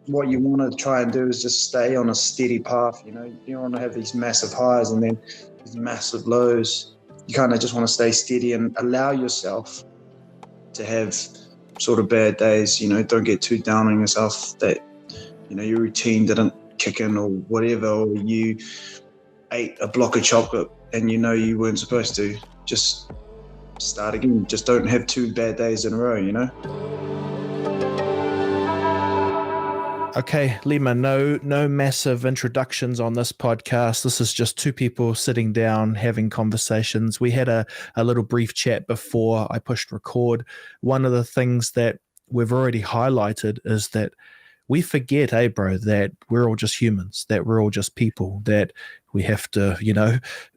what you want to try and do is just stay on a steady path. You don't want to have these massive highs and then these massive lows. You kind of just want to stay steady and allow yourself to have sort of bad days. Don't get too down on yourself that your routine didn't kick in or whatever, or you ate a block of chocolate and you weren't supposed to. Just start again. Just don't have 2 bad days in a row. Okay, Lima, no massive introductions on this podcast. This is just 2 people sitting down having conversations. We had a little brief chat before I pushed record. One of the things that we've already highlighted is that we forget, bro, that we're all just humans, that we're all just people, that we have to,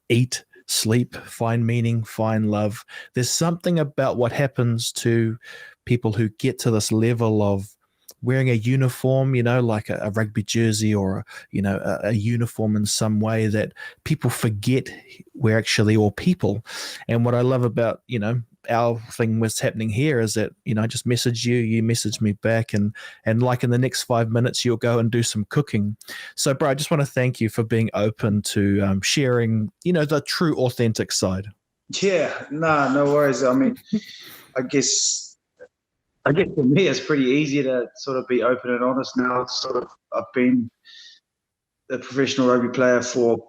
eat, sleep, find meaning, find love. There's something about what happens to people who get to this level of wearing a uniform, like a rugby jersey or, a uniform in some way, that people forget we're actually all people. And what I love about, our thing was happening here is that, I just message you, you message me back, and like in the next 5 minutes, you'll go and do some cooking. So, bro, I just want to thank you for being open to sharing, the true authentic side. Yeah, no worries. I mean, I guess for me, it's pretty easy to sort of be open and honest now. I've been a professional rugby player for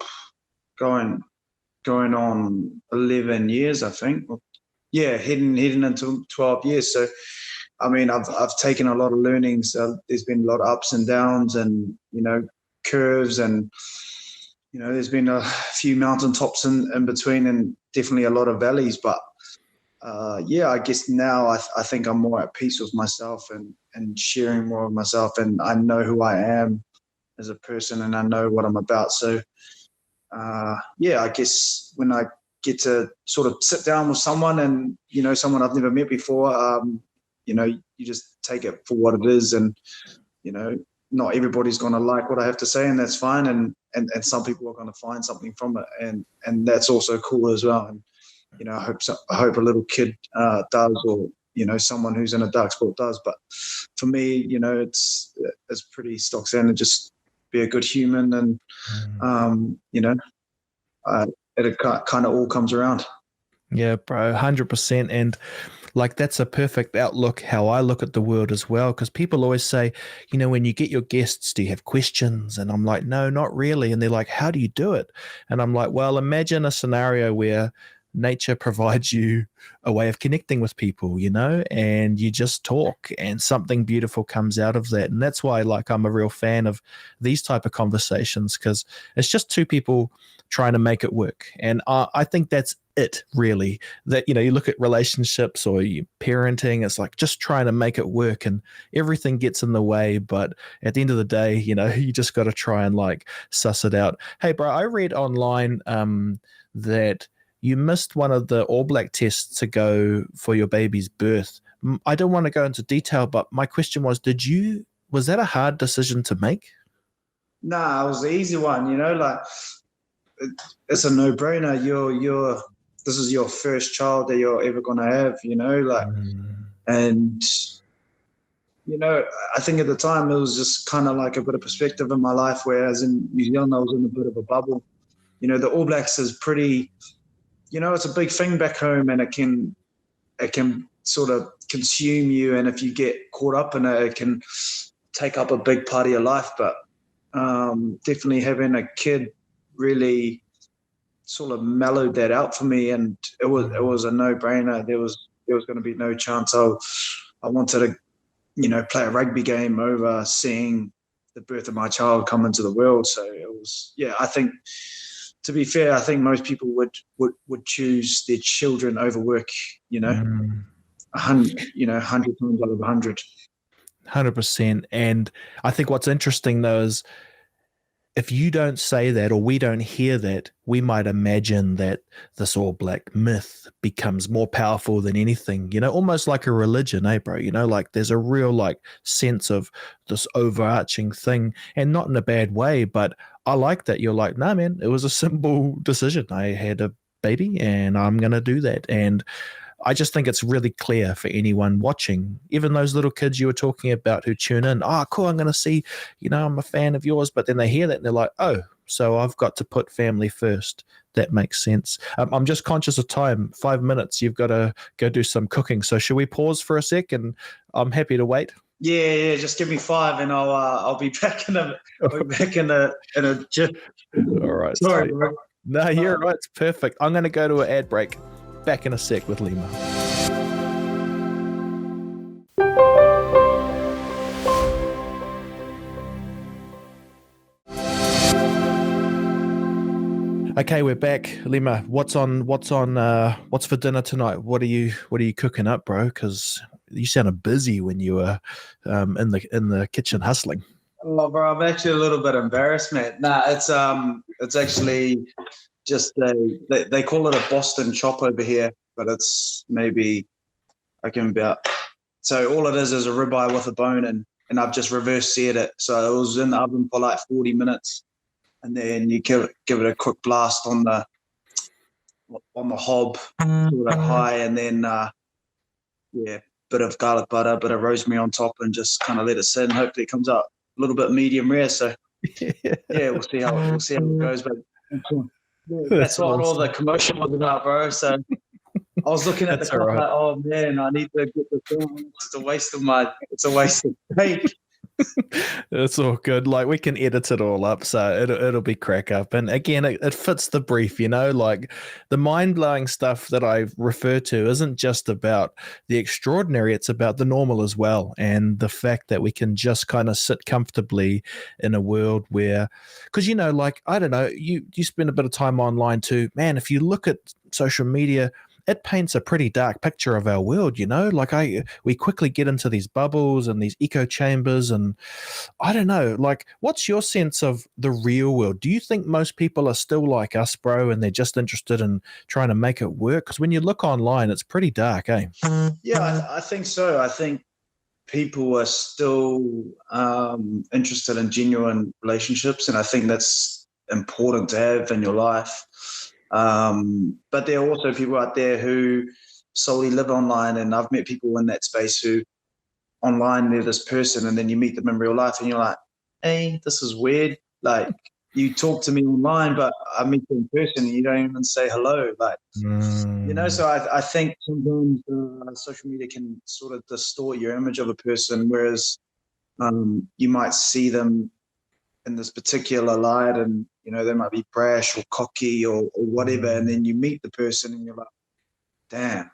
going on 11 years, I think. Yeah, heading into 12 years. So, I mean, I've taken a lot of learnings. There's been a lot of ups and downs and, curves, and, there's been a few mountaintops in between, and definitely a lot of valleys. But I guess now I think I'm more at peace with myself and sharing more of myself, and I know who I am as a person, and I know what I'm about. So, I guess when I get to sort of sit down with someone and, someone I've never met before, you just take it for what it is, and, not everybody's going to like what I have to say, and that's fine. And some people are going to find something from it, and that's also cool as well. And, I hope a little kid does, or someone who's in a dark sport does. But for me, it's pretty stock standard. Just be a good human, and it kind of all comes around. Yeah, bro, 100%. And like, that's a perfect outlook, how I look at the world as well. Because people always say, when you get your guests, do you have questions? And I'm like, no, not really. And they're like, how do you do it? And I'm like, well, imagine a scenario where nature provides you a way of connecting with people, and you just talk and something beautiful comes out of that. And that's why, like, I'm a real fan of these type of conversations, because it's just 2 people trying to make it work. And I think that's it, really. That, you look at relationships or parenting, it's like just trying to make it work, and everything gets in the way. But at the end of the day, you just got to try and like suss it out. Hey, bro, I read online that you missed one of the All Black tests to go for your baby's birth. I don't want to go into detail, but my question was, was that a hard decision to make? Nah, it was the easy one, like it's a no-brainer. This is your first child that you're ever going to have, and, I think at the time it was just kind of like a bit of perspective in my life, whereas in New Zealand I was in a bit of a bubble. The All Blacks is pretty, it's a big thing back home, and it can sort of consume you. And if you get caught up in it, it can take up a big part of your life. But definitely having a kid really sort of mellowed that out for me. And it was a no-brainer. There was going to be no chance. I wanted to, play a rugby game over seeing the birth of my child come into the world. So it was, I think, to be fair, I think most people would choose their children over work, 100 times out of 100. 100%. And I think what's interesting, though, is if you don't say that, or we don't hear that, we might imagine that this All Black myth becomes more powerful than anything, almost like a religion, bro? Like there's a real like sense of this overarching thing, and not in a bad way, but I like that you're like, nah, man, it was a simple decision. I had a baby and I'm going to do that. And I just think it's really clear for anyone watching, even those little kids you were talking about who tune in. Oh, cool! I'm going to see. I'm a fan of yours, but then they hear that and they're like, oh, so I've got to put family first. That makes sense. I'm just conscious of time. 5 minutes. You've got to go do some cooking. So should we pause for a sec? And I'm happy to wait. Yeah. Just give me 5, and I'll be back in a just. All right. Sorry, Sweet. bro. No, you're right. It's perfect. I'm going to go to an ad break. Back in a sec with Lima. Okay, we're back. Lima, what's for dinner tonight? What are you cooking up, bro? Because you sounded busy when you were in the kitchen hustling. Oh, bro, I'm actually a little bit embarrassed, mate. Nah, it's actually just they call it a Boston chop over here, but it's maybe so all it is a ribeye with a bone, and I've just reverse seared it. So it was in the oven for like 40 minutes, and then you give it a quick blast on the hob, sort of high, and then bit of garlic butter, bit of rosemary on top, and just kind of let it sit. And hopefully, it comes out a little bit medium rare. So we'll see how it goes. But that's what all the commotion was about, bro. So I was looking at the clock like, oh man, I need to get this done. It's a waste of steak. It's all good. Like, we can edit it all up, so it'll be crack up. And again, it fits the brief, like the mind-blowing stuff that I refer to isn't just about the extraordinary, it's about the normal as well. And the fact that we can just kind of sit comfortably in a world where, because like, I don't know, you spend a bit of time online too, man. If you look at social media, it paints a pretty dark picture of our world, like we quickly get into these bubbles and these echo chambers, and I don't know, like, what's your sense of the real world? Do you think most people are still like us, bro, and they're just interested in trying to make it work? Because when you look online, it's pretty dark, eh? Yeah, I think so. I think people are still interested in genuine relationships, and I think that's important to have in your life. But there are also people out there who solely live online, and I've met people in that space who online they're this person, and then you meet them in real life and you're like, hey, this is weird. Like, you talk to me online, but I meet you in person and you don't even say hello. Like, so I think sometimes social media can sort of distort your image of a person, whereas you might see them in this particular light, and they might be brash or cocky or whatever, and then you meet the person and you're like, damn,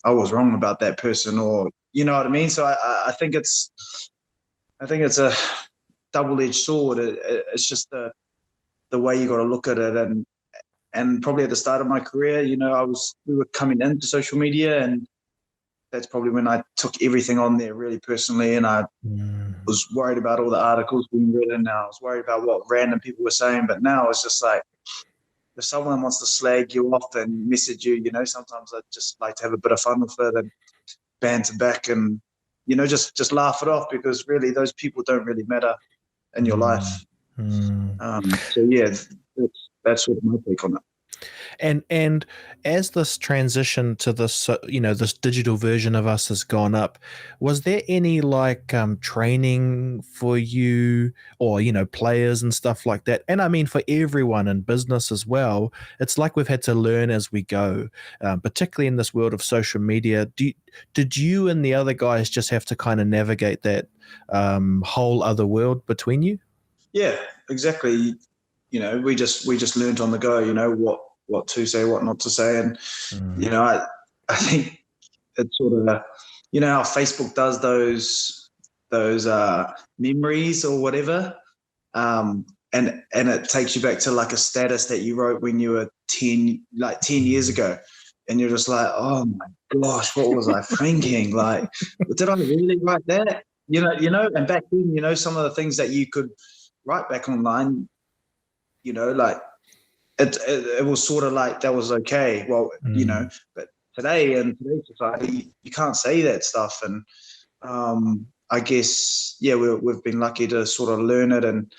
I was wrong about that person, or you know what I mean. So I think it's a double-edged sword. It's just the way you got to look at it, and probably at the start of my career, we were coming into social media, and that's probably when I took everything on there really personally, and I was worried about all the articles being written. I was worried about what random people were saying, but now it's just like, if someone wants to slag you off and message you, sometimes I just like to have a bit of fun with it and banter back and, just laugh it off, because really those people don't really matter in your life. So yeah, that's sort of my take on it. And as this transition to this, this digital version of us has gone up, was there any training for you, or players and stuff like that? And I mean for everyone in business as well. It's like we've had to learn as we go, particularly in this world of social media. Did you and the other guys just have to kind of navigate that whole other world between you? Yeah, exactly. We just learned on the go. What to say, what not to say, and I think it's sort of how Facebook does those memories or whatever, and it takes you back to like a status that you wrote when you were 10 years ago, and you're just like, oh my gosh, what was I thinking? Like, did I really write that? And back then, some of the things that you could write back online, like. It was sort of like that was okay. Well, but today in today's society, you can't say that stuff. And I guess, we've been lucky to sort of learn it. And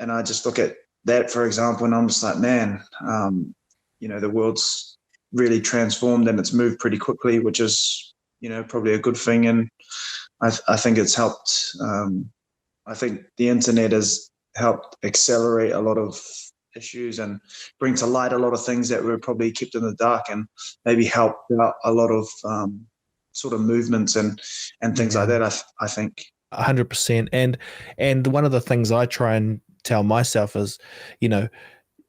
I just look at that, for example, and I'm just like, man, the world's really transformed, and it's moved pretty quickly, which is, probably a good thing. And I think it's helped. I think the internet has helped accelerate a lot of issues and bring to light a lot of things that were probably kept in the dark, and maybe helped out a lot of sort of movements and things like that. I think 100%. And one of the things I try and tell myself is,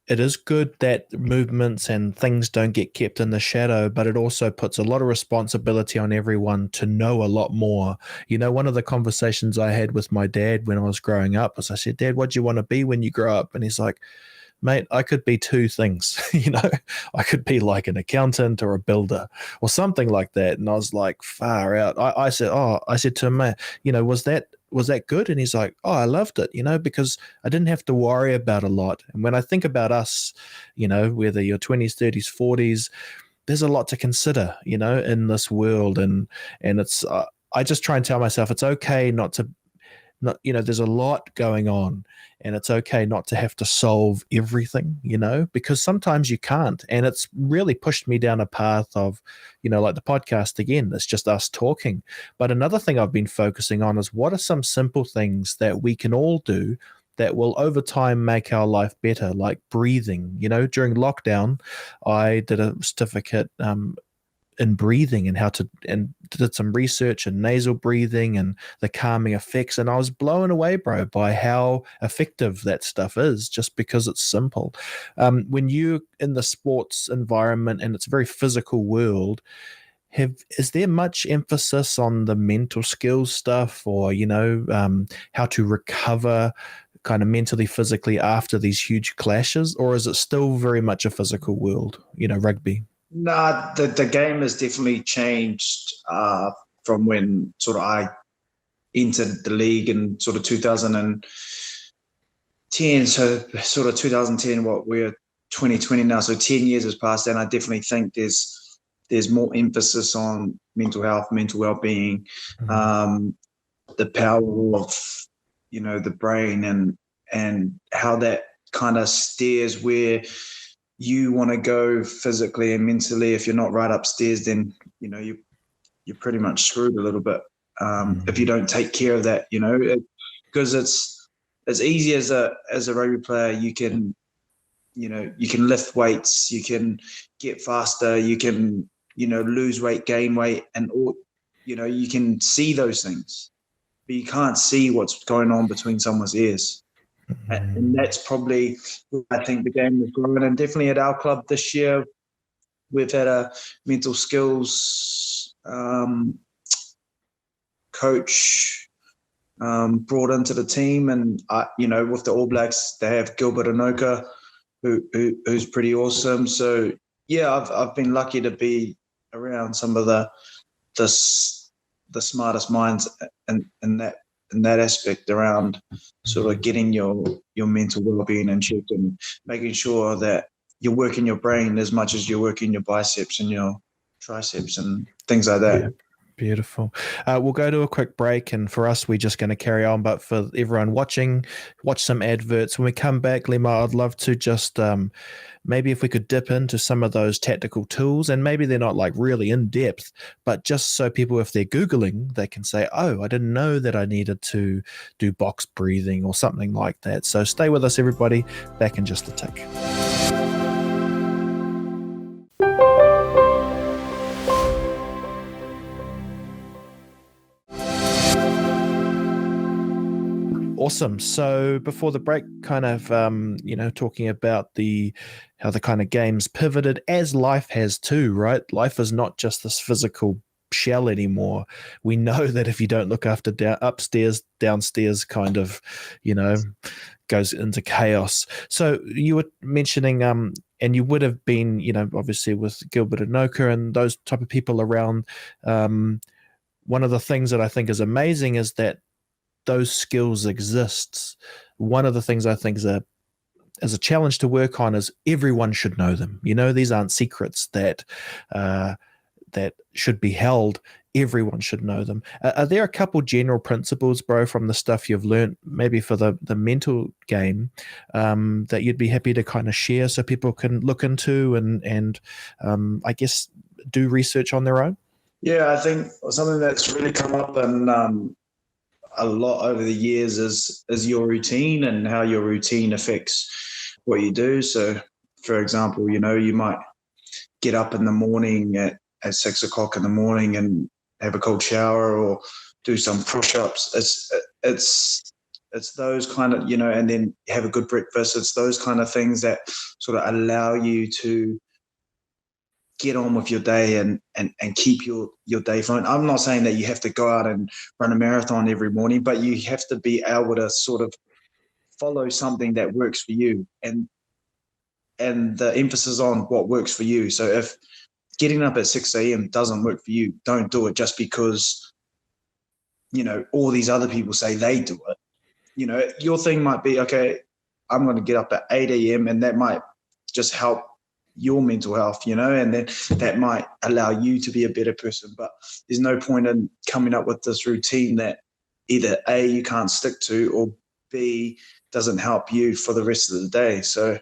it is good that movements and things don't get kept in the shadow, but it also puts a lot of responsibility on everyone to know a lot more. One of the conversations I had with my dad when I was growing up was, I said, Dad, what do you want to be when you grow up? And he's like, mate, I could be two things. I could be like an accountant or a builder or something like that. And I was like, far out. I said to him, was that good? And he's like, oh, I loved it, because I didn't have to worry about a lot. And when I think about us, whether you're 20s, 30s, 40s, there's a lot to consider, in this world. And it's, I just try and tell myself it's okay not, there's a lot going on, and it's okay not to have to solve everything, because sometimes you can't. And it's really pushed me down a path of, like the podcast again, it's just us talking. But another thing I've been focusing on is, what are some simple things that we can all do that will over time make our life better, like breathing. During lockdown, I did a certificate in breathing and did some research in nasal breathing and the calming effects. And I was blown away, bro, by how effective that stuff is, just because it's simple. When you're in the sports environment and it's a very physical world, is there much emphasis on the mental skills stuff, or, how to recover kind of mentally, physically after these huge clashes? Or is it still very much a physical world, rugby? Nah, the game has definitely changed from when sort of I entered the league in sort of 2010. So sort of 2010, we're 2020 now, so 10 years has passed, and I definitely think there's more emphasis on mental health, mental well-being, the power of the brain, and how that kind of steers where you want to go physically and mentally. If you're not right upstairs, then you're pretty much screwed a little bit if you don't take care of that. Because it's easy as a rugby player. You can lift weights, you can get faster, you can lose weight, gain weight, and all. You can see those things, but you can't see what's going on between someone's ears. And that's probably, I think, the game has grown. And definitely at our club this year, we've had a mental skills coach brought into the team. And, with the All Blacks, they have Gilbert Anoka, who's pretty awesome. So, yeah, I've been lucky to be around some of the smartest minds in that aspect around sort of getting your mental well-being in check and making sure that you're working your brain as much as you're working your biceps and your triceps and things like that. Yeah. Beautiful. We'll go to a quick break, and for us, we're just going to carry on. But for everyone watching, watch some adverts. When we come back, Lima, I'd love to just maybe if we could dip into some of those tactical tools, and maybe they're not like really in depth, but just so people, if they're Googling, they can say, oh, I didn't know that I needed to do box breathing or something like that. So stay with us, everybody. Back in just a tick. Awesome. So before the break, kind of, talking about how the kind of games pivoted, as life has too, right? Life is not just this physical shell anymore. We know that if you don't look after upstairs, downstairs kind of, goes into chaos. So you were mentioning, and you would have been, obviously with Gilbert Anoka and those type of people around. One of the things that I think is amazing is that those skills exists. One of the things I think is a challenge to work on is everyone should know them. These aren't secrets that should be held. everyone should know them. Are there a couple general principles, bro, from the stuff you've learned, maybe for the mental game, that you'd be happy to kind of share so people can look into and I guess do research on their own? Yeah, I think something that's really come up and a lot over the years is your routine and how your routine affects what you do. So, for example, you might get up in the morning at 6 o'clock in the morning and have a cold shower or do some push-ups. It's those kind of, and then have a good breakfast. It's those kind of things that sort of allow you to get on with your day and keep your day flowing. I'm not saying that you have to go out and run a marathon every morning, but you have to be able to sort of follow something that works for you, and the emphasis on what works for you. So if getting up at 6 a.m. doesn't work for you, don't do it just because, all these other people say they do it. Your thing might be, okay, I'm going to get up at 8 a.m. and that might just help your mental health, and then that might allow you to be a better person. But there's no point in coming up with this routine that either A, you can't stick to, or B, doesn't help you for the rest of the day. So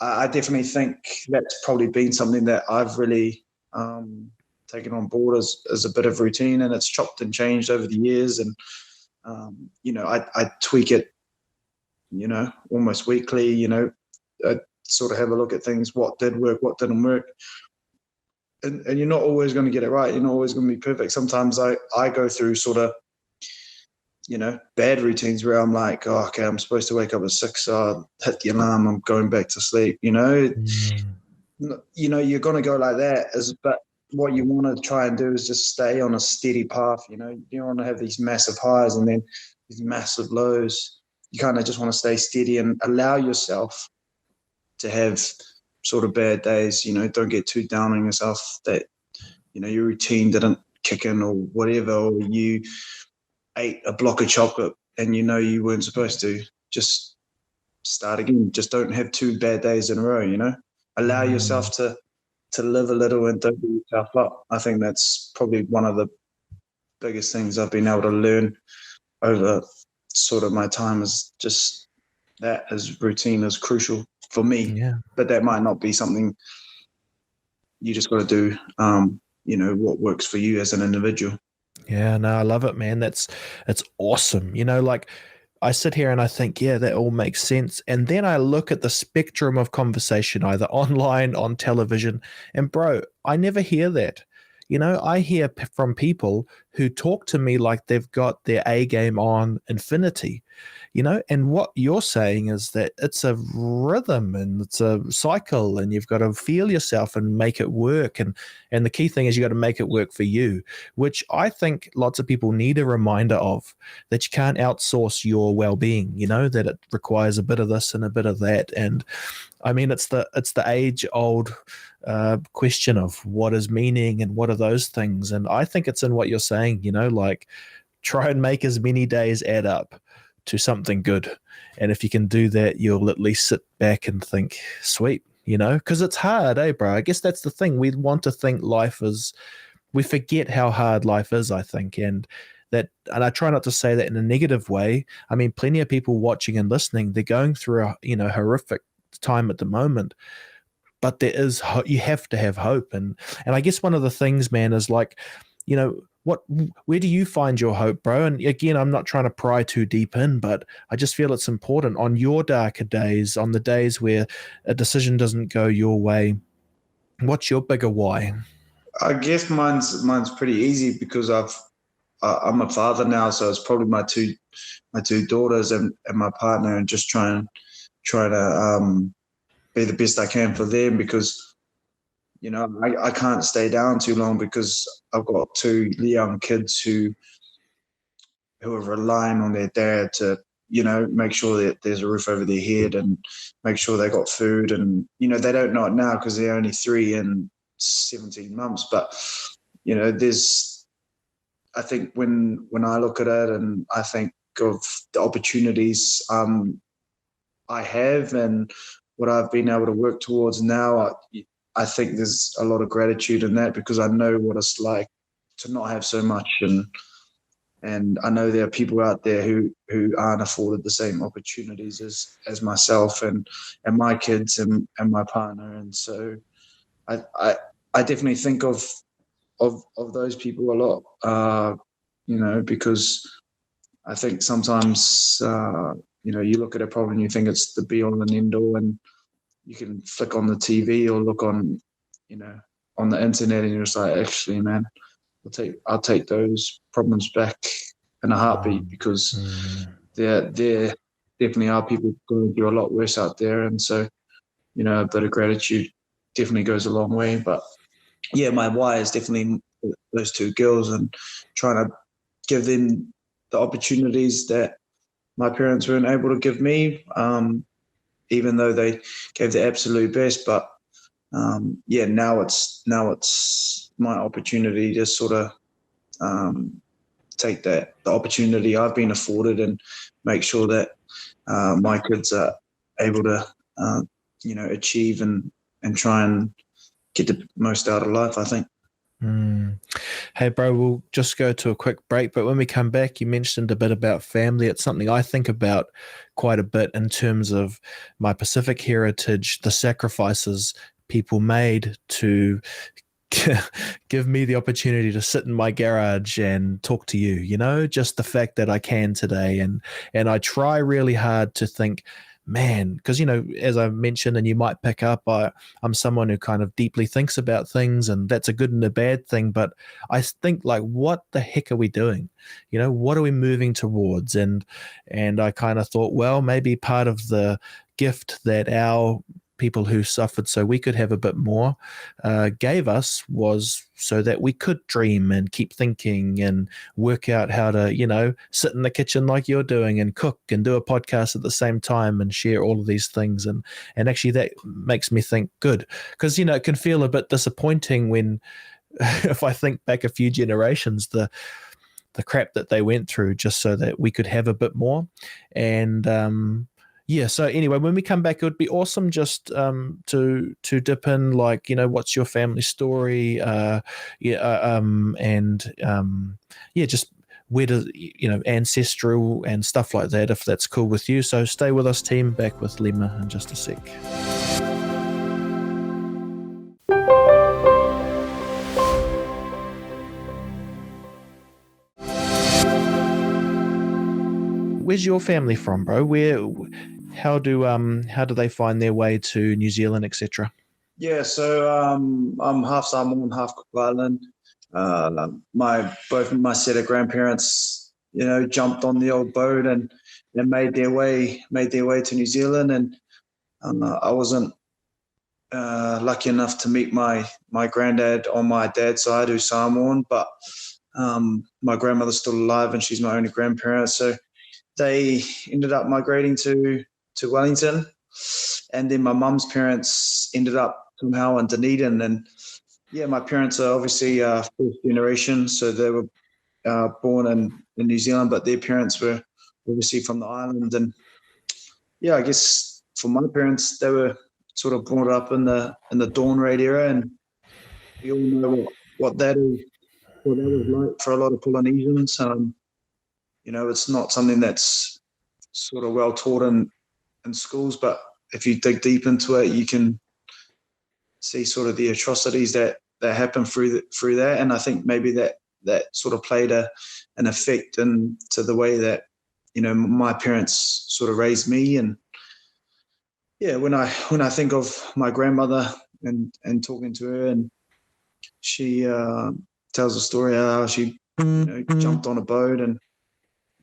I definitely think that's probably been something that I've really taken on board as a bit of routine, and it's chopped and changed over the years. And, I tweak it, almost weekly, I sort of have a look at things, what did work, what didn't work. And you're not always going to get it right. You're not always going to be perfect. Sometimes I go through sort of, bad routines where I'm like, oh, okay, I'm supposed to wake up at 6, so I'll hit the alarm, I'm going back to sleep, You're going to go like that. But what you want to try and do is just stay on a steady path, You don't want to have these massive highs and then these massive lows. You kind of just want to stay steady and allow yourself to have sort of bad days. Don't get too down on yourself that, your routine didn't kick in or whatever, or you ate a block of chocolate and you weren't supposed to. Just start again. Just don't have 2 bad days in a row, Allow yourself to live a little and don't beat yourself up. I think that's probably one of the biggest things I've been able to learn over sort of my time, is just that as routine is crucial for me. Yeah. But that might not be something you just got to do, what works for you as an individual. Yeah, no, I love it, man. It's awesome. Like I sit here and I think, yeah, that all makes sense. And then I look at the spectrum of conversation, either online, on television, and bro, I never hear that. I hear from people who talk to me like they've got their A game on infinity, and what you're saying is that it's a rhythm and it's a cycle, and you've got to feel yourself and make it work. And the key thing is you got to make it work for you, which I think lots of people need a reminder of, that you can't outsource your well-being, that it requires a bit of this and a bit of that. And I mean, it's the age-old question of what is meaning and what are those things. And I think it's in what you're saying, like try and make as many days add up to something good. And if you can do that, you'll at least sit back and think, sweet, because it's hard, bro? I guess that's the thing. We want to think we forget how hard life is, I think. And I try not to say that in a negative way. I mean, plenty of people watching and listening, they're going through a, horrific time at the moment, but you have to have hope. And I guess one of the things, man, is like, where do you find your hope, bro? And again, I'm not trying to pry too deep in, but I just feel it's important on your darker days, on the days where a decision doesn't go your way. What's your bigger why? I guess mine's pretty easy because I'm a father now, so it's probably my two daughters and my partner, and just trying to be the best I can for them, because I can't stay down too long, because I've got 2 young kids who are relying on their dad to make sure that there's a roof over their head and make sure they got food. And they don't know it now because they're only 3 and 17 months, but there's, I think when I look at it and I think of the opportunities I have and what I've been able to work towards now, I think there's a lot of gratitude in that, because I know what it's like to not have so much, and I know there are people out there who aren't afforded the same opportunities as myself and my kids and my partner. And so I definitely think of those people a lot, because I think sometimes, you look at a problem and you think it's the be all and end all, and you can flick on the TV or look on, on the internet, and you're just like, actually, man, I'll take those problems back in a heartbeat, because there definitely are people going through a lot worse out there. And so, a bit of gratitude definitely goes a long way. But yeah, my why is definitely those two girls, and trying to give them the opportunities that my parents weren't able to give me, even though they gave their absolute best. But now it's my opportunity to sort of take the opportunity I've been afforded and make sure that my kids are able to achieve and try and get the most out of life, I think. Hey, bro, we'll just go to a quick break. But when we come back, you mentioned a bit about family. It's something I think about quite a bit in terms of my Pacific heritage, the sacrifices people made to give me the opportunity to sit in my garage and talk to you, just the fact that I can today. And I try really hard to think, man, because, as I mentioned, and you might pick up, I'm someone who kind of deeply thinks about things, and that's a good and a bad thing. But I think, like, what the heck are we doing? What are we moving towards? And I kind of thought, well, maybe part of the gift that our people who suffered so we could have a bit more gave us was so that we could dream and keep thinking and work out how to, sit in the kitchen like you're doing and cook and do a podcast at the same time and share all of these things. And actually that makes me think good, because, it can feel a bit disappointing when, if I think back a few generations, the crap that they went through just so that we could have a bit more. And, yeah. So anyway, when we come back, it would be awesome just to dip in, like, what's your family story? Just where does, ancestral and stuff like that, if that's cool with you. So stay with us, team. Back with Lima in just a sec. Where's your family from, bro? How do they find their way to New Zealand, etc.? Yeah, so I'm half Samoan, half Cook Island. Both of my set of grandparents, jumped on the old boat and made their way to New Zealand. And I wasn't lucky enough to meet my granddad on my dad's side, who's Samoan, but my grandmother's still alive, and she's my only grandparent. So they ended up migrating to Wellington, and then my mum's parents ended up somehow in Dunedin. And yeah, my parents are obviously first generation, so they were born in New Zealand, but their parents were obviously from the island. And yeah, I guess for my parents, they were sort of brought up in the Dawn Raid era, and we all know what that is, what that was like for a lot of Polynesians. It's not something that's sort of well taught in schools, but if you dig deep into it, you can see sort of the atrocities that happen through that. And I think maybe that sort of played an effect into the way that my parents sort of raised me. And yeah, when I think of my grandmother and talking to her, and she tells a story how she jumped on a boat and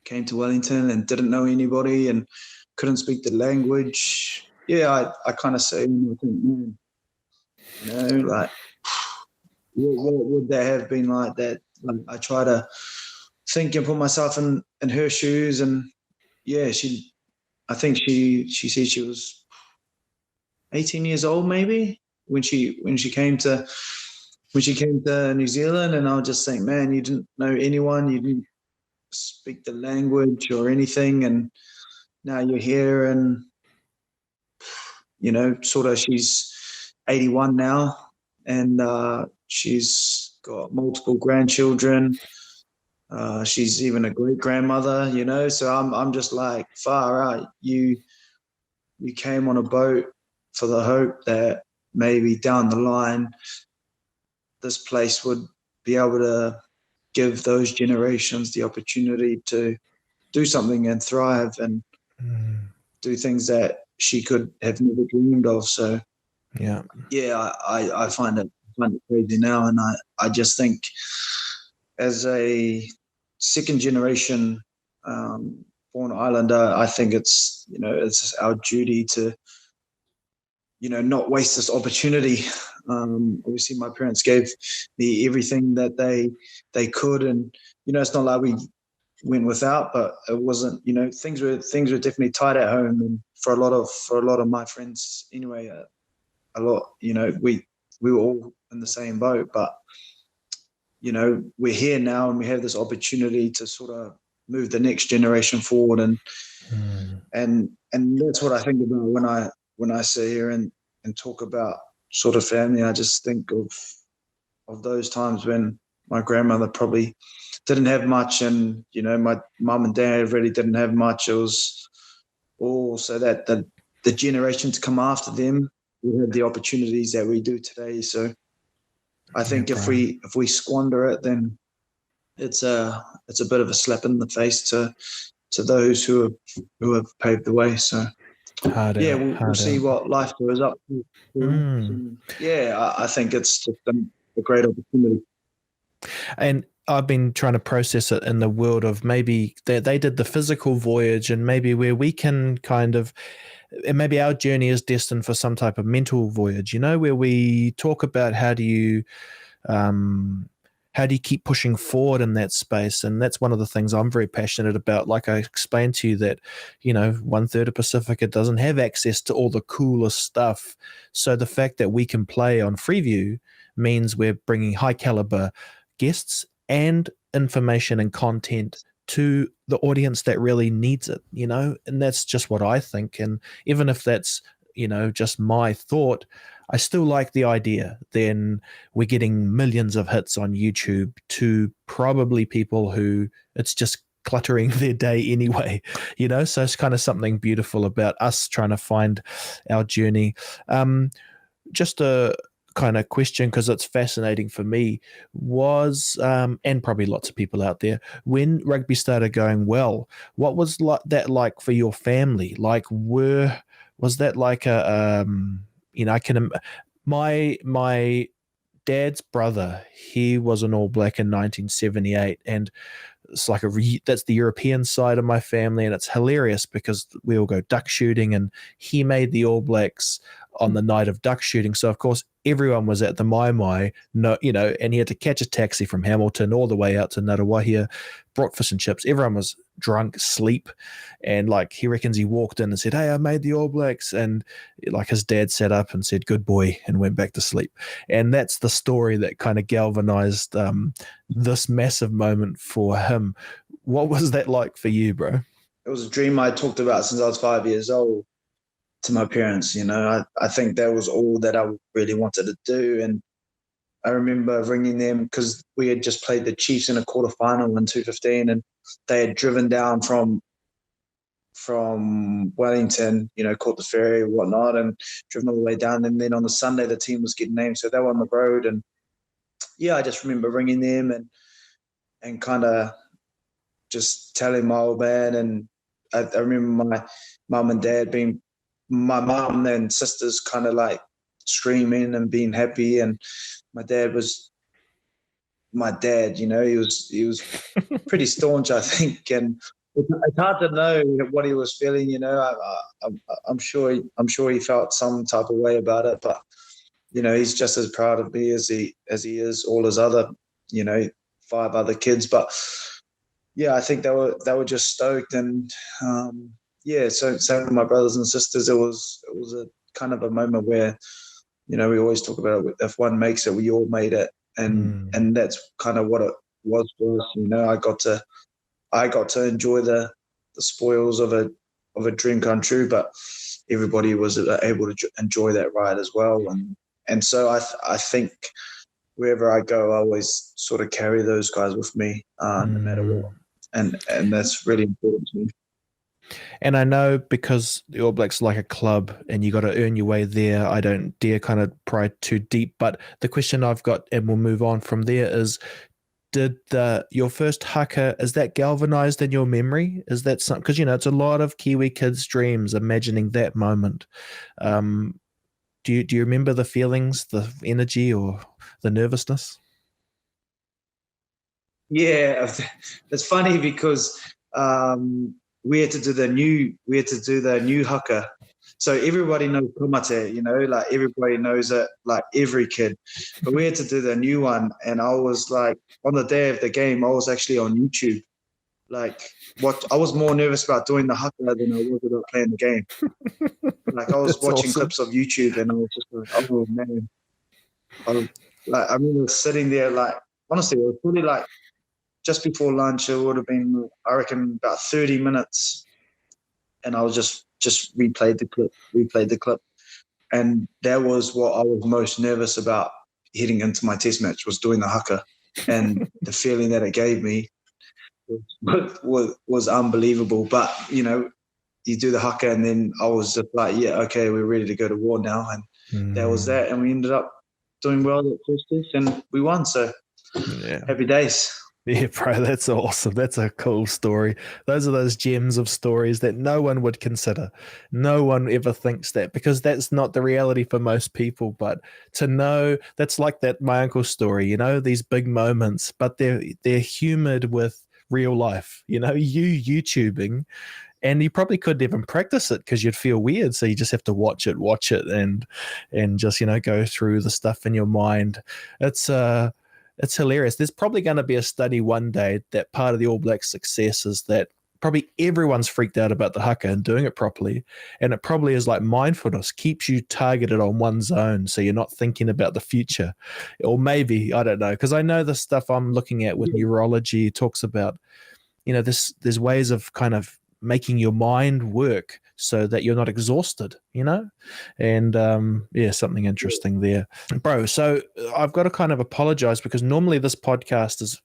came to Wellington and didn't know anybody and couldn't speak the language. Yeah, I kind of say, I think, man, like, what would that have been like? That I try to think and put myself in her shoes. And yeah, I think she said she was 18 years old maybe when she came to New Zealand. And I would just think, man, you didn't know anyone, you didn't speak the language or anything, and now you're here. And sort of, she's 81 now, and she's got multiple grandchildren. She's even a great grandmother, you know. So I'm just like, far out. You came on a boat for the hope that maybe down the line this place would be able to give those generations the opportunity to do something and thrive and do things that she could have never dreamed of. So yeah, I find it crazy now, and I just think as a second generation born islander, I think it's it's our duty to not waste this opportunity. Obviously my parents gave me everything that they could, and it's not like we went without, but it wasn't, things were definitely tight at home, and for a lot of my friends anyway, a lot, we were all in the same boat. But we're here now, and we have this opportunity to sort of move the next generation forward, and that's what I think about when I sit here and talk about sort of family. I just think of those times when my grandmother probably didn't have much, and my mum and dad really didn't have much. It was all so that the generation to come after them would have the opportunities that we do today. So I think if we squander it, then it's a bit of a slap in the face to those who have paved the way. So we'll see what life throws up. I think it's just a great opportunity. And I've been trying to process it in the world of maybe they did the physical voyage, and maybe where we can kind of, and maybe our journey is destined for some type of mental voyage, where we talk about how do you keep pushing forward in that space. And that's one of the things I'm very passionate about. Like I explained to you that, 1/3 of Pacifica doesn't have access to all the coolest stuff. So the fact that we can play on Freeview means we're bringing high caliber guests and information and content to the audience that really needs it, and that's just what I think. And even if that's, just my thought, I still like the idea. Then we're getting millions of hits on YouTube to probably people who it's just cluttering their day anyway, so it's kind of something beautiful about us trying to find our journey. Just a kind of question, because it's fascinating for me, was and probably lots of people out there, when rugby started going well, what was that like for your family? Like, was that like a I can my dad's brother, he was an All Black in 1978, and it's like that's the European side of my family, and it's hilarious because we all go duck shooting, and he made the All Blacks on the night of duck shooting. So of course everyone was at the Mai, and he had to catch a taxi from Hamilton all the way out to Ngaruahia, brought fish and chips. Everyone was drunk, sleep, and like he reckons he walked in and said, "Hey, I made the All Blacks," and like his dad sat up and said, "Good boy," and went back to sleep. And that's the story that kind of galvanized this massive moment for him. What was that like for you, bro? It was a dream I talked about since I was 5 years old to my parents. I think that was all that I really wanted to do. And I remember ringing them because we had just played the Chiefs in a quarterfinal in 2015, and they had driven down from Wellington, caught the ferry and whatnot, and driven all the way down. And then on the Sunday, the team was getting named, so they were on the road. And I just remember ringing them and kind of just telling my old man. And I remember my mum and dad my mum and sisters kind of like screaming and being happy, and my dad, he was pretty staunch, I think, and it's hard to know what he was feeling. I'm sure he felt some type of way about it, but he's just as proud of me as he is all his other 5 other kids. But I think they were just stoked. And so same with my brothers and sisters. It was a kind of a moment where we always talk about it, if one makes it, we all made it. And that's kind of what it was for us. I got to enjoy the spoils of a dream come true, but everybody was able to enjoy that ride as well. And so I think wherever I go, I always sort of carry those guys with me, no matter what. And that's really important to me. And I know because the All Blacks are like a club and you got to earn your way there, I don't dare kind of pry too deep. But the question I've got, and we'll move on from there, is did your first haka, is that galvanized in your memory? Is that something? Because, it's a lot of Kiwi kids' dreams, imagining that moment. Do you remember the feelings, the energy, or the nervousness? Yeah, it's funny because we had to do the new haka. So everybody knows komate, like everybody knows it, like every kid. But we had to do the new one, and I was like, on the day of the game, I was actually on YouTube. Like, I was more nervous about doing the haka than I was about playing the game. Like, I was watching awesome. clips of YouTube, and I was just like, oh man. I remember sitting there, like, honestly, it was probably like just before lunch. It would have been, I reckon, about 30 minutes, and I was just replayed the clip, and that was what I was most nervous about heading into my test match, was doing the haka, and the feeling that it gave me was unbelievable. But you do the haka, and then I was just like, yeah, okay, we're ready to go to war now, and that was that, and we ended up doing well at first test, and we won. So happy days. Yeah, bro, that's awesome. That's a cool story. Those are those gems of stories that no one would consider. No one ever thinks that, because that's not the reality for most people. But to know, that's like that my uncle's story, these big moments, but they're humored with real life. You YouTubing, and you probably couldn't even practice it because you'd feel weird. So you just have to watch it, and just go through the stuff in your mind. It's hilarious. There's probably going to be a study one day that part of the All Blacks' success is that probably everyone's freaked out about the haka and doing it properly. And it probably is like mindfulness, keeps you targeted on one zone so you're not thinking about the future. Or maybe, I don't know, because I know the stuff I'm looking at with neurology talks about, there's ways of kind of making your mind work so that you're not exhausted, and something interesting there, bro. So I've got to kind of apologize, because normally this podcast is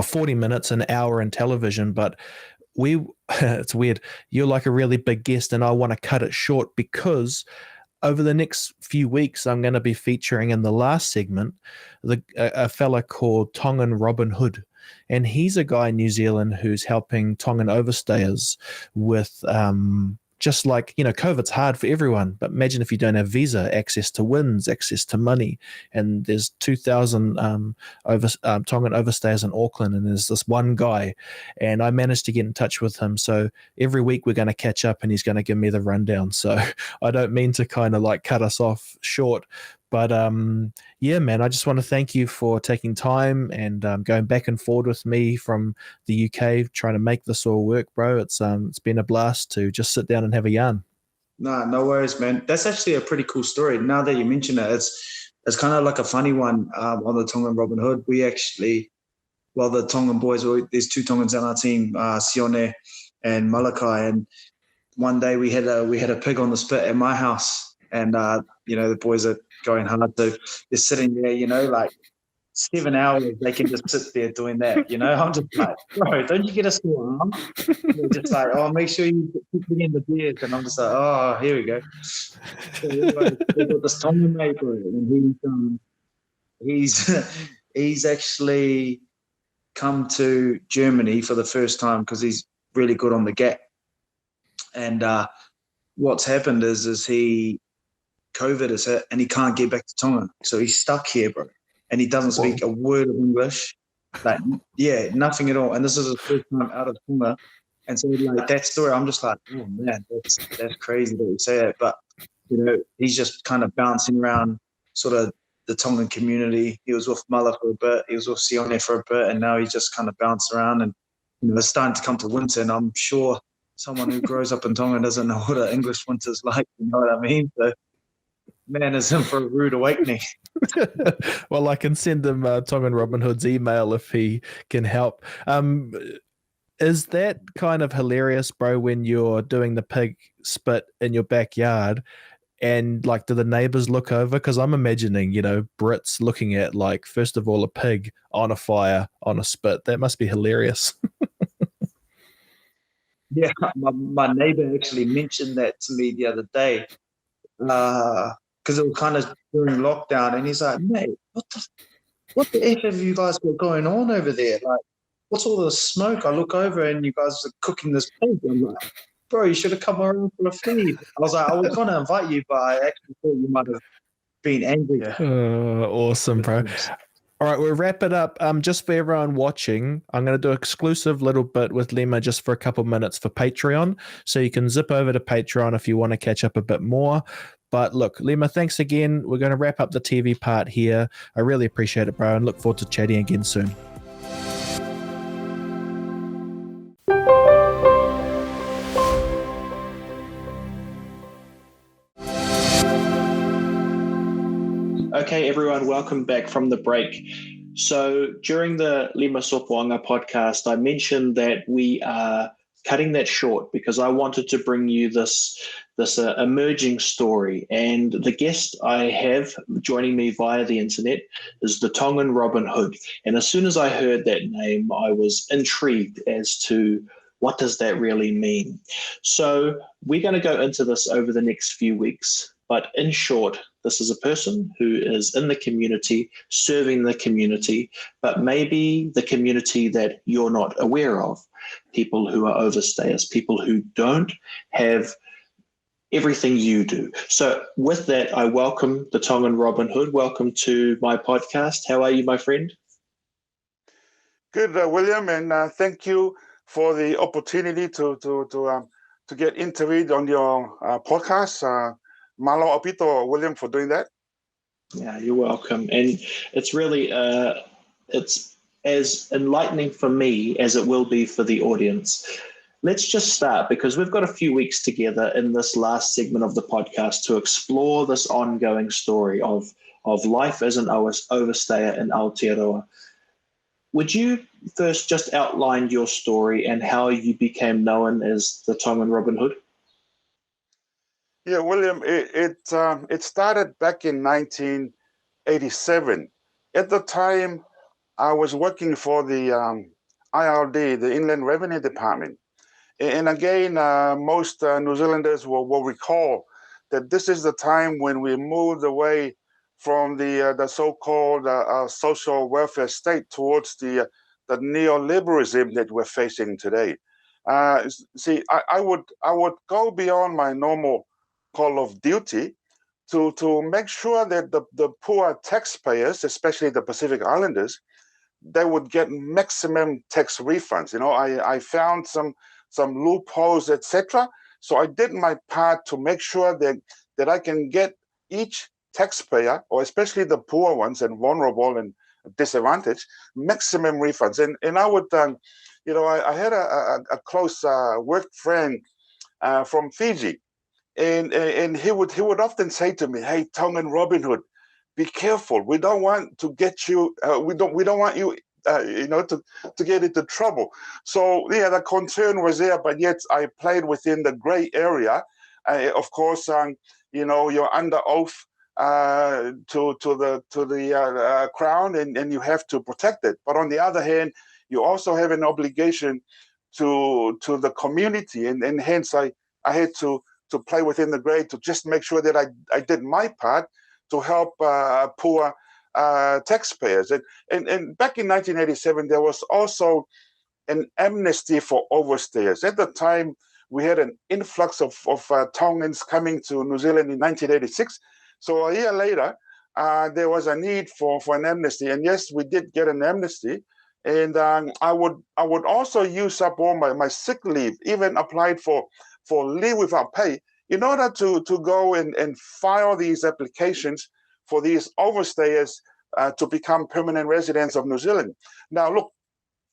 40 minutes, an hour in television, but it's weird, you're like a really big guest and I want to cut it short, because over the next few weeks, I'm going to be featuring in the last segment a fella called Tongan Robin Hood. And he's a guy in New Zealand who's helping Tongan overstayers with just like, COVID's hard for everyone. But imagine if you don't have visa, access to wins, access to money. And there's 2,000 Tongan overstayers in Auckland. And there's this one guy. And I managed to get in touch with him. So every week we're going to catch up and he's going to give me the rundown. So I don't mean to kind of like cut us off short. But yeah, man, I just want to thank you for taking time and going back and forward with me from the UK, trying to make this all work, bro. It's been a blast to just sit down and have a yarn. No worries, man. That's actually a pretty cool story. Now that you mention it, it's kind of like a funny one on the Tongan Robin Hood. We actually, the Tongan boys, there's two Tongans on our team, Sione and Malakai, and one day we had a pig on the spit at my house, and the boys are going hard, so they're sitting there, like 7 hours. They can just sit there doing that. I'm just like, bro, don't you get a sore arm? They're just like, oh, make sure you keep in the beers, and I'm just like, oh, here we go. So anyway, they've got this Tongan mate, bro, and he's actually come to Germany for the first time because he's really good on the gap. And what's happened is COVID has hit and he can't get back to Tonga. So he's stuck here, bro. And he doesn't speak a word of English. Like, yeah, nothing at all. And this is his first time out of Tonga. And so like that story, I'm just like, oh man, that's crazy that you say that. But he's just kind of bouncing around sort of the Tongan community. He was with Mala for a bit, he was with Sione for a bit, and now he's just kind of bounced around, and it's starting to come to winter, and I'm sure someone who grows up in Tonga doesn't know what an English winter's like, you know what I mean? So man is in for a rude awakening. Well, I can send him Tongan Robin Hood's email if he can help. Is that kind of hilarious, bro, when you're doing the pig spit in your backyard And like, do the neighbors look over? Because I'm imagining, Brits looking at, like, first of all, a pig on a fire on a spit. That must be hilarious. Yeah, my neighbor actually mentioned that to me the other day, because it was kind of during lockdown, and he's like, "Mate, what the f have you guys got going on over there? Like, what's all the smoke? I look over and you guys are cooking this pig." I'm like, "Bro, you should have come around for a feed." I was like, "I was going to invite you, but I actually thought you might have been angry." Yeah. Awesome, bro. All right, we'll wrap it up. Just for everyone watching, I'm going to do an exclusive little bit with Lima just for a couple minutes for Patreon. So you can zip over to Patreon if you want to catch up a bit more. But look, Lima, thanks again. We're going to wrap up the TV part here. I really appreciate it, bro, and look forward to chatting again soon. Okay, everyone, welcome back from the break. So during the Lima Sopoaga podcast, I mentioned that we are cutting that short because I wanted to bring you this emerging story. And the guest I have joining me via the internet is the Tongan Robin Hood. And as soon as I heard that name, I was intrigued as to what does that really mean. So we're going to go into this over the next few weeks. But in short, this is a person who is in the community, serving the community, but maybe the community that you're not aware of. People who are overstayers, people who don't have everything you do. So with that, I welcome the Tongan Robin Hood. Welcome to my podcast. How are you, my friend? Good, William, and thank you for the opportunity to get interviewed on your podcast. Malo apito, William, for doing that. Yeah, you're welcome. And it's really, it's as enlightening for me as it will be for the audience. Let's just start because we've got a few weeks together in this last segment of the podcast to explore this ongoing story of life as an overstayer in Aotearoa. Would you first just outline your story and how you became known as the Tongan Robin Hood? Yeah, William, it started back in 1987. At the time, I was working for the IRD, the Inland Revenue Department. And again, most New Zealanders will recall that this is the time when we moved away from the so-called social welfare state towards the neoliberalism that we're facing today. See, I would go beyond my normal call of duty to make sure that the poor taxpayers, especially the Pacific Islanders, they would get maximum tax refunds. I found some loopholes, etc. So I did my part to make sure that I can get each taxpayer, or especially the poor ones and vulnerable and disadvantaged, maximum refunds. And I would, I had a close work friend from Fiji. And he would often say to me, "Hey, Tongan Robin Hood, be careful. We don't want to get you. We don't want you, to get into trouble." So yeah, the concern was there, but yet I played within the gray area. Of course, you're under oath to the crown, and you have to protect it. But on the other hand, you also have an obligation to the community, and hence I had to play within the gray to just make sure that I did my part to help poor taxpayers. And back in 1987, there was also an amnesty for overstayers. At the time, we had an influx of Tongans coming to New Zealand in 1986. So a year later, there was a need for an amnesty. And yes, we did get an amnesty. And I would also use up all my sick leave, even applied for leave without pay, in order to go and file these applications for these overstayers to become permanent residents of New Zealand. Now, look,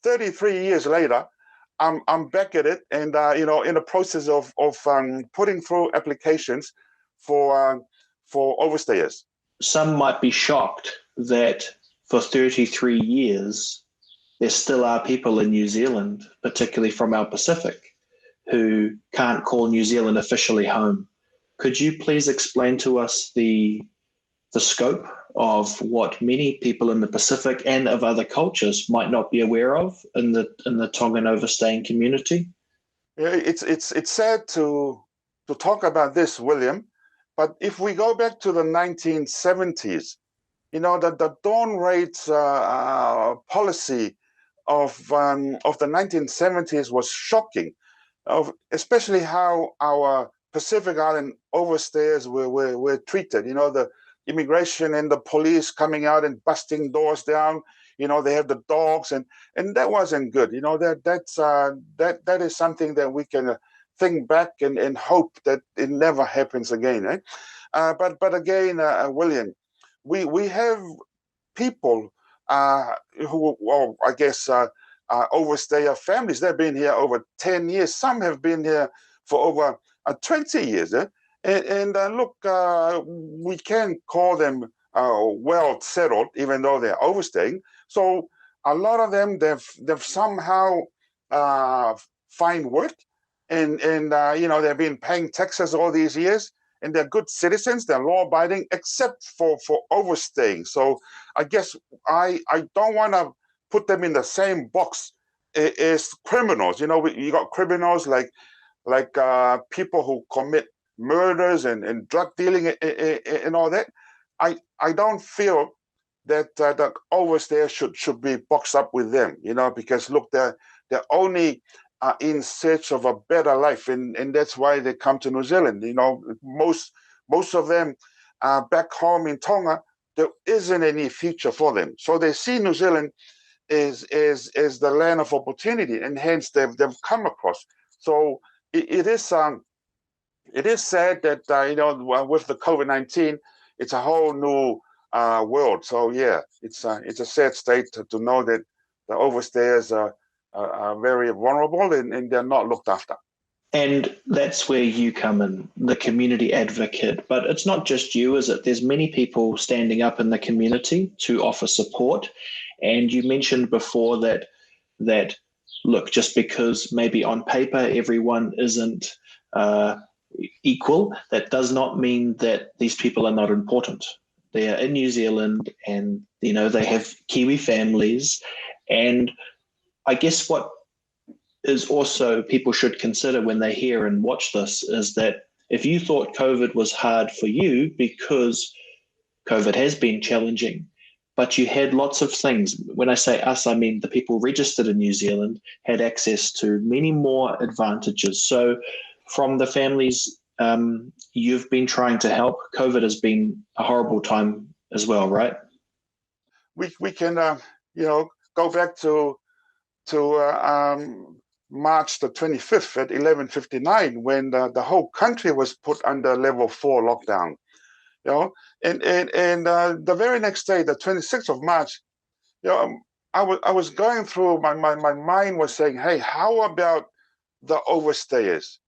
33 years later, I'm back at it, and in the process of putting through applications for overstayers. Some might be shocked that for 33 years, there still are people in New Zealand, particularly from our Pacific, who can't call New Zealand officially home. Could you please explain to us the scope of what many people in the Pacific and of other cultures might not be aware of in the Tongan overstaying community? Yeah, it's sad to talk about this, William, but if we go back to the 1970s, the dawn rate policy of the 1970s was shocking, especially how our Pacific Island overstayers were treated. The immigration and the police coming out and busting doors down. They have the dogs, and that wasn't good. That is something that we can think back and hope that it never happens again. Eh? But again, William, we have people who, well, I guess, overstayer families. They've been here over 10 years. Some have been here for over 20 years. Eh? And look, we can call them well settled, even though they're overstaying. So a lot of them, they've somehow find work, and they've been paying taxes all these years, and they're good citizens, they're law-abiding, except for overstaying. So I guess I don't want to put them in the same box as criminals. You got criminals like people who commit murders and drug dealing and all that. I don't feel that the overstayers should be boxed up with them, because look, they're only in search of a better life, and that's why they come to New Zealand. Most of them back home in Tonga, there isn't any future for them, so they see New Zealand as the land of opportunity, and hence they've come across. So it is sad that with the COVID-19, it's a whole new world. So yeah, it's a sad state to know that the overstayers are very vulnerable, and they're not looked after. And that's where you come in, the community advocate. But it's not just you, is it? There's many people standing up in the community to offer support. And you mentioned before that look, just because maybe on paper everyone isn't equal, that does not mean that these people are not important. They are in New Zealand, and they have Kiwi families. And I guess what is also people should consider when they hear and watch this is that if you thought COVID was hard for you, because COVID has been challenging, but you had lots of things. When I say us, I mean the people registered in New Zealand had access to many more advantages. So from the families you've been trying to help, COVID has been a horrible time as well, right? We can go back to March the 25th at 11:59, when the whole country was put under level 4 lockdown. And the very next day, the 26th of March, I was going through, my mind was saying, hey, how about the overstayers?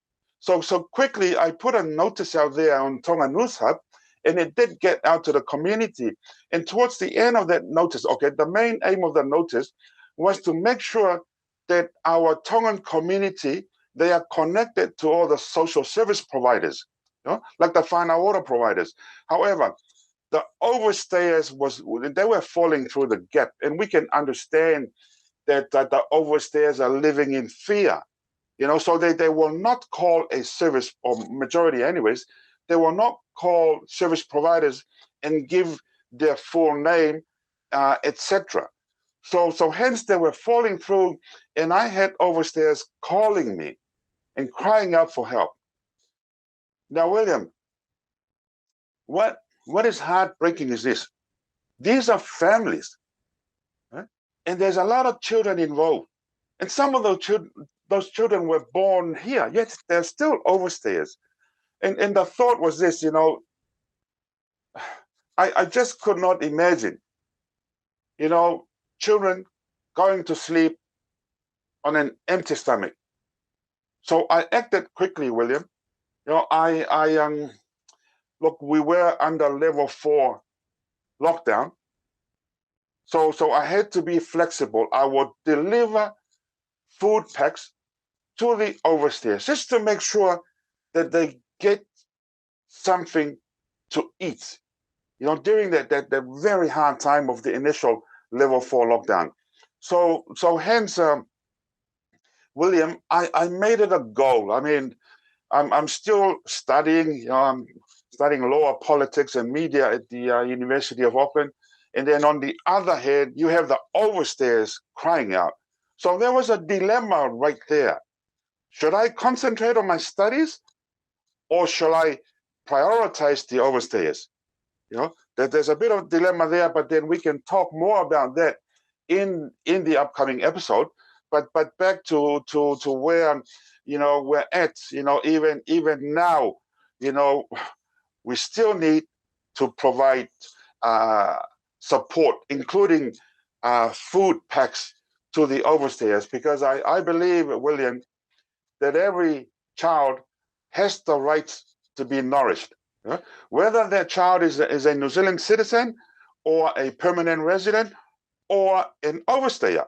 So quickly I put a notice out there on Tonga News Hub, and it did get out to the community. And towards the end of that notice, the main aim of the notice was to make sure that our Tongan community, they are connected to all the social service providers, like the whānau ora providers. However, the overstayers they were falling through the gap, and we can understand that the overstayers are living in fear. So they will not call a service, or majority anyways, they will not call service providers and give their full name, etc. So hence they were falling through, and I had overstayers calling me and crying out for help. Now, William, what is heartbreaking is this. These are families, right? And there's a lot of children involved. And some of those children were born here, yet they're still overstayers. And the thought was this, I just could not imagine, children going to sleep on an empty stomach. So I acted quickly, William. Look, we were under level 4 lockdown. So I had to be flexible. I would deliver food packs to the overstayers, just to make sure that they get something to eat, during that very hard time of the initial level 4 lockdown. So hence, William, I made it a goal. I mean, I'm still studying. I'm studying law, politics, and media at the University of Auckland. And then on the other hand, you have the overstayers crying out. So there was a dilemma right there. Should I concentrate on my studies, or shall I prioritize the overstayers? There's a bit of dilemma there, but then we can talk more about that in the upcoming episode. But back to where we're at. Even now, we still need to provide support, including food packs to the overstayers, because I believe, William, that every child has the right to be nourished. Whether that child is a New Zealand citizen or a permanent resident or an overstayer,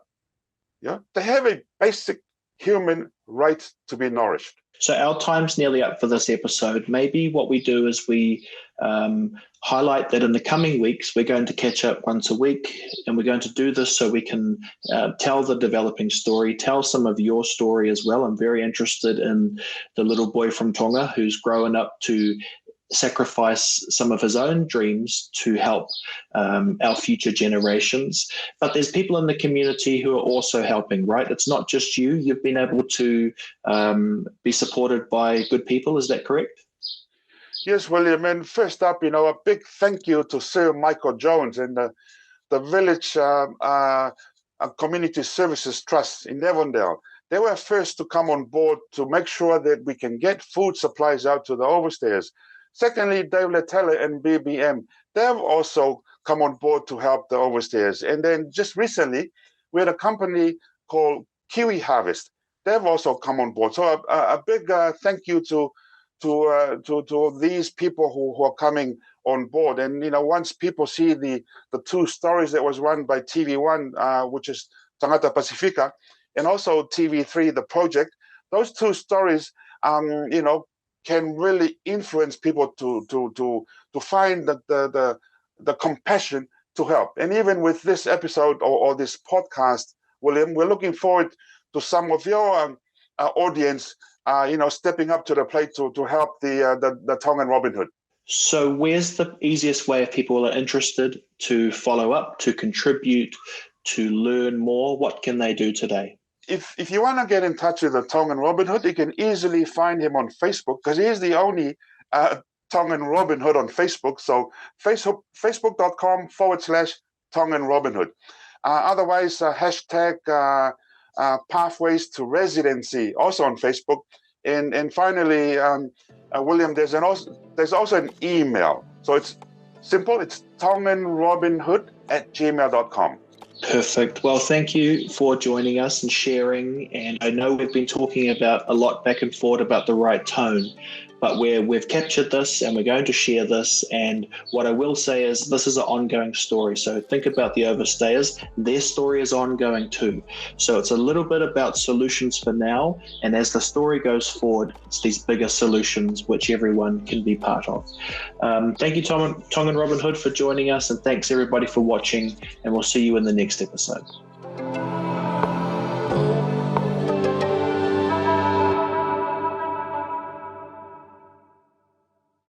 they have a basic human right to be nourished. So our time's nearly up for this episode. Maybe what we do is we highlight that in the coming weeks, we're going to catch up once a week, and we're going to do this so we can tell the developing story, tell some of your story as well. I'm very interested in the little boy from Tonga who's grown up to sacrifice some of his own dreams to help our future generations. But there's people in the community who are also helping, right? It's not just you. You've been able to be supported by good people. Is that correct? Yes, William. And first up, a big thank you to Sir Michael Jones and the Village Community Services Trust in Avondale. They were first to come on board to make sure that we can get food supplies out to the overstayers. Secondly, Dave Letele and BBM, they have also come on board to help the overstayers. And then just recently, we had a company called Kiwi Harvest. They've also come on board. So a big thank you to these people who are coming on board. And once people see the two stories that was run by TV1, which is Tangata Pacifica, and also TV3, the project, those two stories, can really influence people to find the compassion to help. And even with this episode or this podcast, William, we're looking forward to some of your audience, stepping up to the plate to help the Tongan Robin Hood. So where's the easiest way if people are interested to follow up, to contribute, to learn more? What can they do today? If you want to get in touch with the Tongan Robin Hood, you can easily find him on Facebook, because he is the only Tongan Robin Hood on Facebook. So facebook.com/Tongan Robin Hood. Otherwise, hashtag Pathways to Residency, also on Facebook. And finally, William, there's also an email. So it's simple. It's tonganrobinhood@gmail.com. Perfect. Well, thank you for joining us and sharing. And I know we've been talking about a lot back and forth about the right tone, but we've captured this and we're going to share this. And what I will say is this is an ongoing story. So think about the overstayers. Their story is ongoing too. So it's a little bit about solutions for now. And as the story goes forward, it's these bigger solutions which everyone can be part of. Thank you, Tongan Robin Hood, for joining us. And thanks everybody for watching. And we'll see you in the next episode.